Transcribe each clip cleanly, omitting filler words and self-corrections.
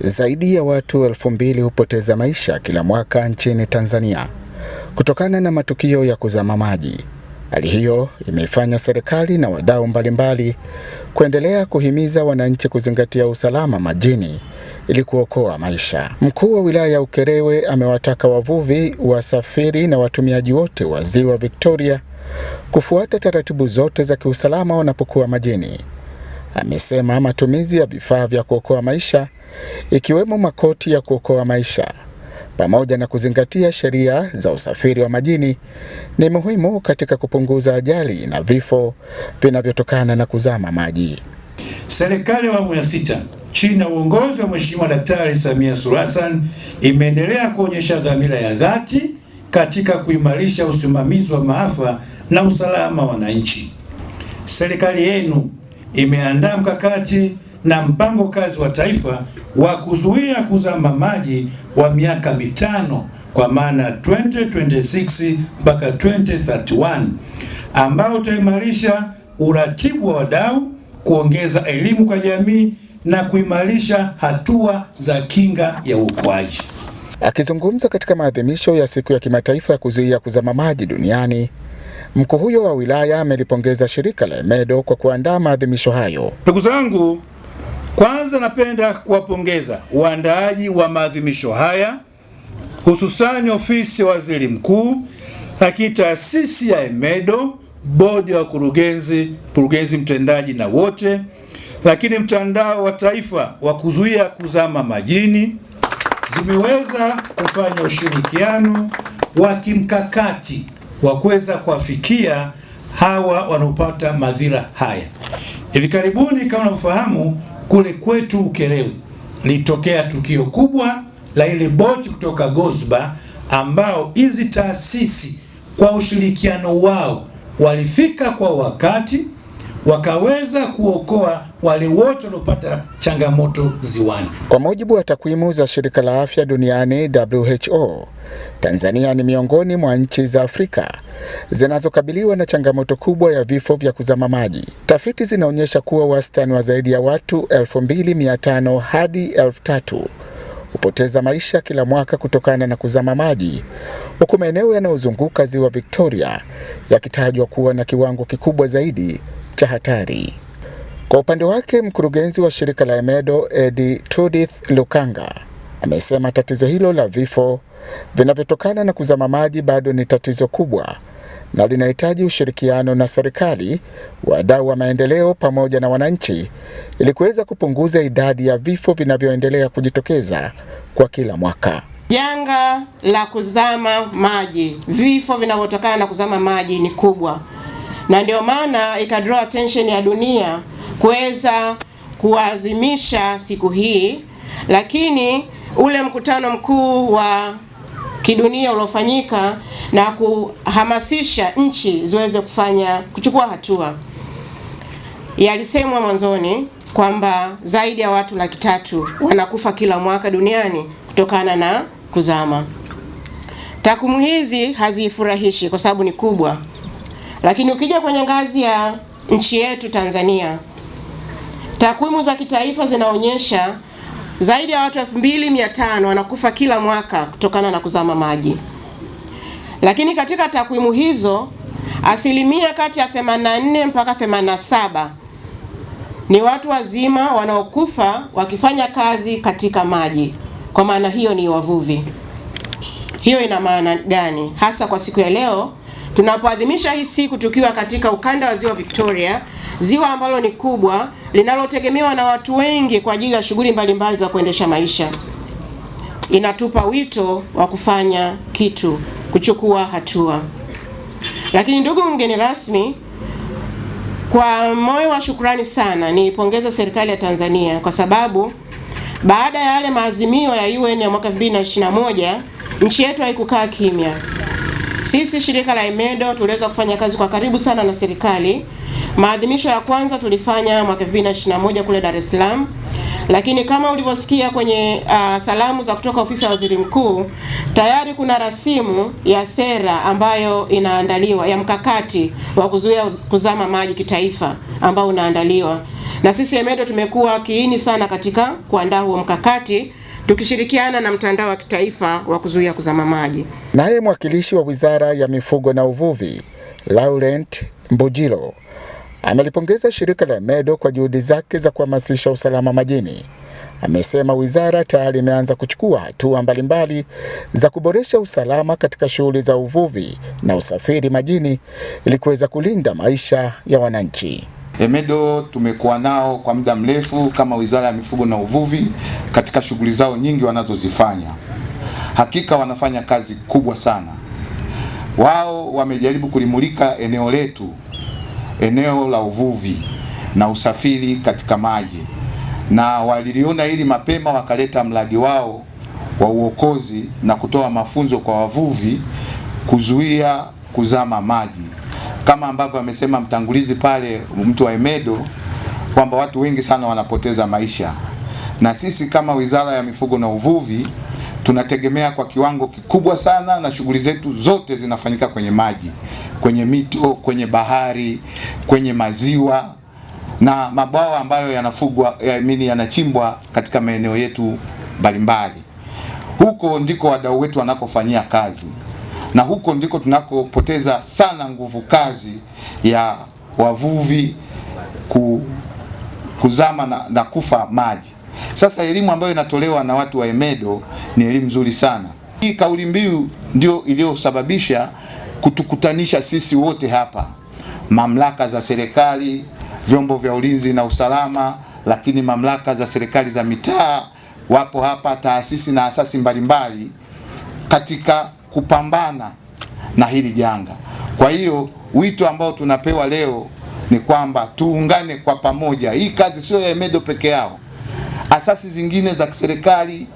Zaidi ya watu 2000 hupoteza maisha kila mwaka nchini Tanzania kutokana na matukio ya kuzama maji. Hali hiyo imeifanya serikali na wadau mbalimbali kuendelea kuhimiza wananchi kuzingatia usalama majini ili kuokoa maisha. Mkuu wa wilaya ya Ukerewe amewataka wavuvi, wasafiri na watumiaji wote wa Ziwa Victoria kufuata taratibu zote za kiusalama wanapokuwa majini. Amesema matumizi ya vifaa vya kuokoa maisha ikiwemo makoti ya kuokoa maisha pamoja na kuzingatia sheria za usafiri wa majini ni muhimu katika kupunguza ajali na vifo vinavyotokana na kuzama maji. Serikali ya awamu ya 6 chini ya uongozi wa Mheshimiwa Daktari Samia Suluhu Hassan imeendelea kuonyesha dhamira ya dhati katika kuimarisha usimamizi wa maafa na usalama wa wananchi. Serikali yenu imeandaa mkakati na mpango kazi wa taifa wa kuzuia kuzama maji wa miaka 5 kwa maana 2026 mpaka 2031 ambao utaimarisha uratibu wa wadau, kuongeza elimu kwa jamii na kuimarisha hatua za kinga ya uokoaji. Akizungumza katika maadhimisho ya siku ya kimataifa ya kuzuia kuzama maji duniani, mkuu huyo wa wilaya amelipongeza shirika la EMEDO kwa kuandaa maadhimisho hayo. Ndugu zangu, kwanza napenda kuwapongeza waandaaji wa maadhimisho haya, hususani ofisi ya waziri mkuu, lakini taasisi ya EMEDO, bodi ya wakurugenzi, mkurugenzi mtendaji na wote, lakini mtandao wa taifa wa kuzuia kuzama majini zimeweza kufanya ushirikiano wa kimkakati wa kuweza kuwafikia hawa wanaopata madhira haya. Hivi karibuni kama unafahamu, kule kwetu Ukerewe litokea tukio kubwa la ile boti kutoka Gosba ambao hizi taasisi kwa ushirikiano wao walifika kwa wakati wakaweza kuokoa wale wote waliopata changamoto ziwani. Kwa mujibu wa takwimu za Shirika la Afya Duniani WHO, Tanzania ni miongoni mwa nchi za Afrika zinazokabiliwa na changamoto kubwa ya vifo vya kuzama maji. Tafiti zinaonyesha kuwa wastani wa zaidi ya watu 2500 hadi 3000 hupoteza maisha kila mwaka kutokana na kuzama maji, huku maeneo yanayozunguka Ziwa Victoria yakitajwa kuwa na kiwango kikubwa zaidi cha hatari. Kwa upande wake, mkurugenzi wa shirika la EMEDO Judith Lukanga amesema tatizo hilo la vifo vinavyotokana na kuzama maji bado ni tatizo kubwa na linahitaji ushirikiano na serikali, wadau wa maendeleo pamoja na wananchi ili kuweza kupunguza idadi ya vifo vinavyoendelea kujitokeza kwa kila mwaka. Janga la kuzama maji, vifo vinavyotokana na kuzama maji ni kubwa, na ndio maana ikadraw attention ya dunia kuweza kuadhimisha siku hii, lakini ule mkutano mkuu wa kidunia uliofanyika na kuhamasisha nchi ziweze kuchukua hatua. Yalisemwa mwanzoni kwamba zaidi ya watu 300,000 wanakufa kila mwaka duniani kutokana na kuzama. Takwimu hizi hazifurahishi kwa sababu ni kubwa, lakini ukija kwenye ngazi ya nchi yetu Tanzania, takwimu za kitaifa zinaonyesha zaidi ya watu 2500 wanakufa kila mwaka kutokana na kuzama maji. Lakini katika takwimu hizo, asilimia kati ya 84 mpaka 87 ni watu wazima wanaokufa wakifanya kazi katika maji. Kwa maana hiyo ni wavuvi. Hiyo ina maana gani? Hasa kwa siku ya leo tunapoadhimisha hii siku tukiwa katika ukanda wa Ziwa Victoria, ziwa ambalo ni kubwa linalotegemewa na watu wengi kwa ajili ya shughuli mbalimbali za kuendesha maisha. Inatupa wito wa kufanya kitu, kuchukua hatua. Lakini ndugu mgeni rasmi, kwa moyo wa shukrani sana niipongeza serikali ya Tanzania kwa sababu baada ya yale maazimio ya UN ya mwaka 2021 nchi yetu haikukaa kimya. Sisi shirika la EMEDO tuliweza kufanya kazi kwa karibu sana na serikali. Maadhimisho ya kwanza tulifanya mwaka 2021 kule Dar es Salaam, Lakini kama ulivyosikia kwenye salamu za kutoka ofisi ya Waziri Mkuu, tayari kuna rasimu ya sera ambayo inaandaliwa ya mkakati wa kuzuia kuzama maji kitaifa ambao unaandaliwa. Na sisi EMEDO tumekuwa kiini sana katika kuandaa huo mkakati tukishirikiana na mtandao wa kitaifa wa kuzuia kuzama maji. Naye mwakilishi wa Wizara ya Mifugo na Uvuvi, Laurent Mbujilo, amelipongeza shirika la EMEDO kwa juhudi zake za kuhamasisha usalama majini. Amesema wizara tayari imeanza kuchukua hatua mbalimbali za kuboresha usalama katika shughuli za uvuvi na usafiri majini ili kuweza kulinda maisha ya wananchi. EMEDO tumekuwa nao kwa muda mrefu kama Wizara ya Mifugo na Uvuvi katika shughuli zao nyingi wanazozifanya. Hakika wanafanya kazi kubwa sana. Wao wamejaribu kulimulika eneo letu, eneo la uvuvi na usafiri katika maji, na waliliona hili mapema, wakaleta mradi wao wa uokozi na kutoa mafunzo kwa wavuvi kuzuia kuzama maji. Kama ambavyo amesema mtangulizi pale, mtu wa EMEDO, kwamba watu wengi sana wanapoteza maisha, na sisi kama Wizara ya Mifugo na Uvuvi tunategemea kwa kiwango kikubwa sana, na shughuli zetu zote zinafanyika kwenye maji, kwenye mito, kwenye bahari, kwenye maziwa na mabwawa ambayo yanachimbwa katika maeneo yetu mbalimbali. Huko ndiko wadau wetu wanakofanyia kazi, na huko ndiko tunakopoteza sana nguvu kazi ya wavuvi kuzama na kufa maji. Sasa elimu ambayo inatolewa na watu wa EMEDO ni elimu nzuri sana. Hii kauli mbiu ndio iliyosababisha kutukutanisha sisi wote hapa, mamlaka za serikali, vyombo vya ulinzi na usalama, lakini mamlaka za serikali za mitaa wapo hapa, taasisi na asasi mbalimbali katika kupambana na hili janga. Kwa hiyo wito ambao tunapewa leo ni kwamba tuungane kwa pamoja. Hii kazi sio ya EMEDO peke yao, asasi zingine za serikali,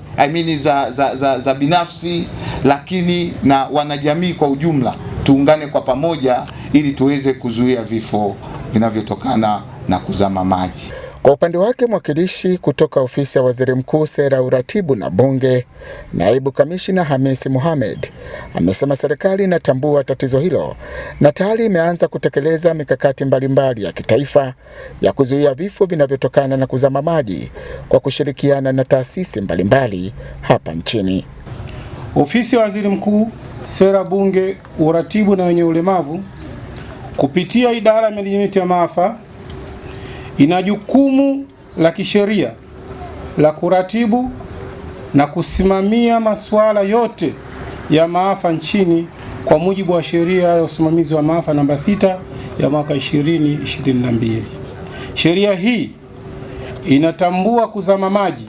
za binafsi, lakini na wanajamii kwa ujumla, tuungane kwa pamoja ili tuweze kuzuia vifo vinavyotokana na kuzama maji. Kwa upande wake, mwakilishi kutoka ofisi ya Waziri Mkuu, Sera, Uratibu na Bunge, Naibu Kamishna Hamisi Mohamed, amesema serikali inatambua tatizo hilo na tayari imeanza kutekeleza mikakati mbalimbali ya kitaifa ya kuzuia vifo vinavyotokana na kuzama maji kwa kushirikiana na taasisi mbalimbali hapa nchini. Ofisi ya Waziri Mkuu, Sera, Bunge, Uratibu na wenye ulemavu kupitia Idara ya Menejimenti ya Maafa ina jukumu la kisheria la kuratibu na kusimamia masuala yote ya maafa nchini kwa mujibu wa sheria ya usimamizi wa maafa namba 6 ya mwaka 2022. Sheria hii inatambua kuzama maji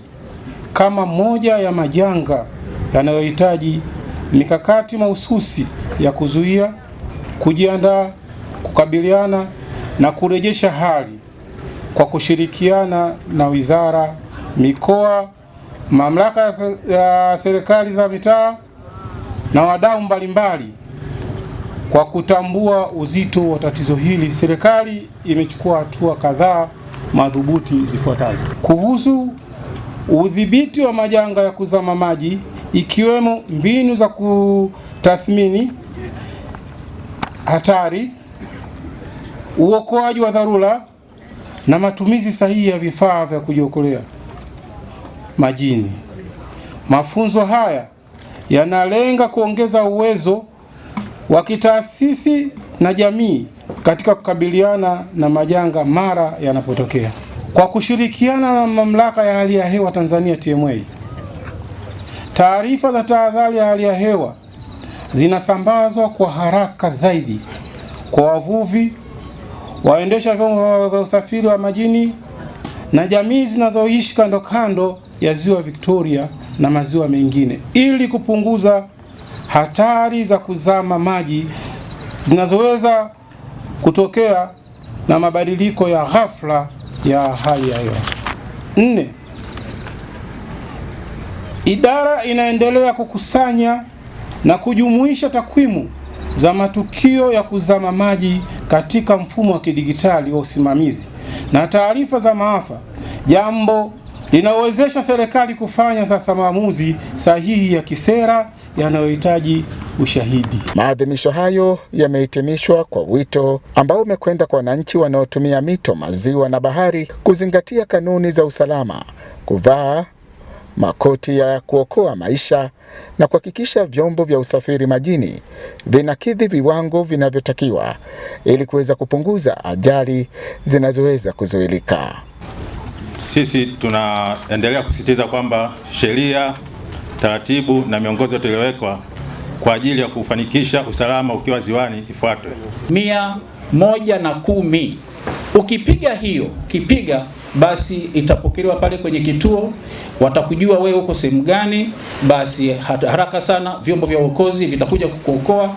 kama moja ya majanga yanayohitaji mikakati mahususi ya kuzuia, kujiandaa, kukabiliana na kurejesha hali kwa kushirikiana na wizara, mikoa, mamlaka ya serikali za mitaa na wadau mbalimbali. Kwa kutambua uzito wa tatizo hili, serikali imechukua hatua kadhaa madhubuti zifuatazo. Kuhusu udhibiti wa majanga ya kuzama maji, ikiwemo mbinu za kutathmini hatari, uokoaji wa dharura na matumizi sahihi ya vifaa vya kujiokolea majini. Mafunzo haya yanalenga kuongeza uwezo wa kitaasisi na jamii katika kukabiliana na majanga mara yanapotokea. Kwa kushirikiana na Mamlaka ya Hali ya Hewa Tanzania TMA, taarifa za tahadhari ya hali ya hewa zinasambazwa kwa haraka zaidi kwa wavuvi, waendesha vyombo vya usafiri wa majini na jamii zinazoishi kando kando ya Ziwa Victoria na maziwa mengine, ili kupunguza hatari za kuzama maji zinazoweza kutokea na mabadiliko ya ghafla ya hali ya hewa. 4. Idara inaendelea kukusanya na kujumuisha takwimu za matukio ya kuzama maji katika mfumo wa kidigitali wa usimamizi na taarifa za maafa, jambo linawezesha serikali kufanya sasa maamuzi sahihi ya kisera yanayohitaji ushahidi. Maadhimisho hayo yamehitimishwa kwa wito ambao umekwenda kwa wananchi wanaotumia mito, maziwa na bahari kuzingatia kanuni za usalama, kuvaa makoti ya kuokoa maisha na kuhakikisha vyombo vya usafiri majini vinakidhi viwango vinavyotakiwa ili kuweza kupunguza ajali zinazoweza kuzuilika. Sisi tunaendelea kusisitiza kwamba sheria, taratibu na miongozo iliyowekwa kwa ajili ya kufanikisha usalama ukiwa ziwani ifuatwe. 110 ukipiga hiyo basi itapokelewa pale kwenye kituo, watakujua wewe uko sehemu gani, basi haraka sana vyombo vya uokozi vitakuja kukuokoa.